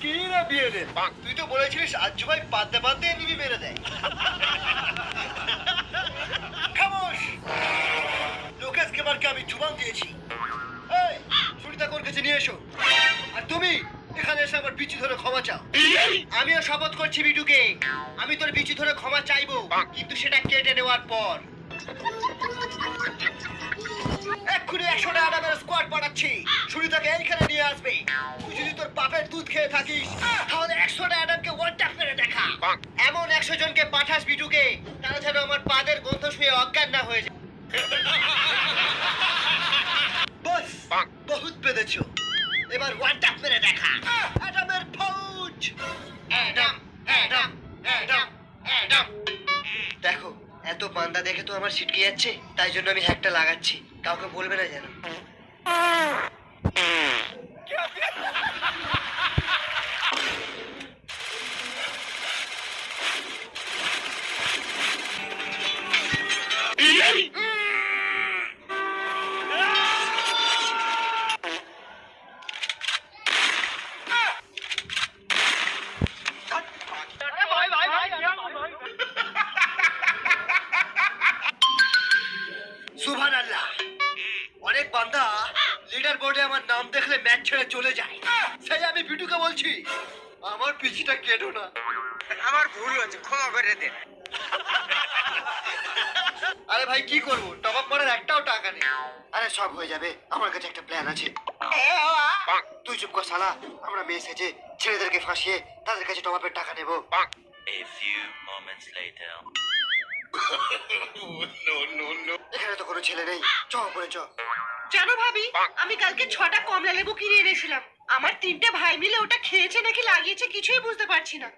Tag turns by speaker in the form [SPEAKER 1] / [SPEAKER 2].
[SPEAKER 1] কি না বিয়ে রে, তুই তো বলেছিলিস আজ্জু ভাই পাততে পাততে নিবি মেরে দেয়। খামোশ, লোকেশ কেমারকে আমি জুবান দিয়েছি। এই সুনিতাকোর কাছে নিয়ে এসো। আর তুমি এখানে এসে আমার পিছু ধরে ক্ষমা চাও। আমিও শপথ করছি বিটুকে, আমি তোর পিছু ধরে ক্ষমা চাইবো, কিন্তু সেটা কেটে নেওয়ার পর। এক্ষুনি 100টা আডামের স্কোয়াড পাঠাচ্ছি, সুনিতাকে এইখানে নিয়ে আসবে। তুই যদি তোর বাপের দুধ খেয়ে থাকিস তাহলে 100টা আডামকে ওয়ান ট্যাপ মেরে দেখা। এমন 100 জনকে পাঠাস বিটুকে, তারা যেন আমার পাদের গন্ধ শুয়ে অজ্ঞান না হয়ে যায়। বস, বহুত পেদেছো, এবার ওয়ান ট্যাপ মেরে দেখা। অ্যাডামের ফৌজ, অ্যাডাম অ্যাডাম অ্যাডাম অ্যাডাম। দেখো, এত বান্দা দেখে তো আমার ছিটকে যাচ্ছে, তাই জন্য আমি হ্যাকটা লাগাচ্ছি। কাউকে বলবে না যেন। সুবহানাল্লাহ, অনেক বান্দা লিডার বোর্ডে আমার নাম দেখলে ম্যাচ ছেড়ে চলে যায়। সেই আমি বিটুকে বলছি, আমার পিছিটা কেটো না।
[SPEAKER 2] আমার ভুল হয়েছে, ক্ষমা করে দে।
[SPEAKER 1] আরে ভাই কি করবো, টপ আপ করার একটাও টাকা নেই। আরে সব হয়ে যাবে, আমার কাছে একটা প্ল্যান আছে। তুই চুপ কর শালা, আমরা মেয়ে সেজে ছেলেদেরকে ফাঁসিয়ে তাদের কাছে টপ আপের টাকা নেবো।
[SPEAKER 3] A few moments later.
[SPEAKER 1] এখানে তো কোনো ছেলে নেই, চ উপরে চ।
[SPEAKER 4] জানো ভাবি, আমি কালকে 6টা কমলা লেবু কিনে এনেছিলাম। আমার 3টে ভাই মিলে ওটা খেয়েছে নাকি লাগিয়েছে কিছুই বুঝতে পারছি না।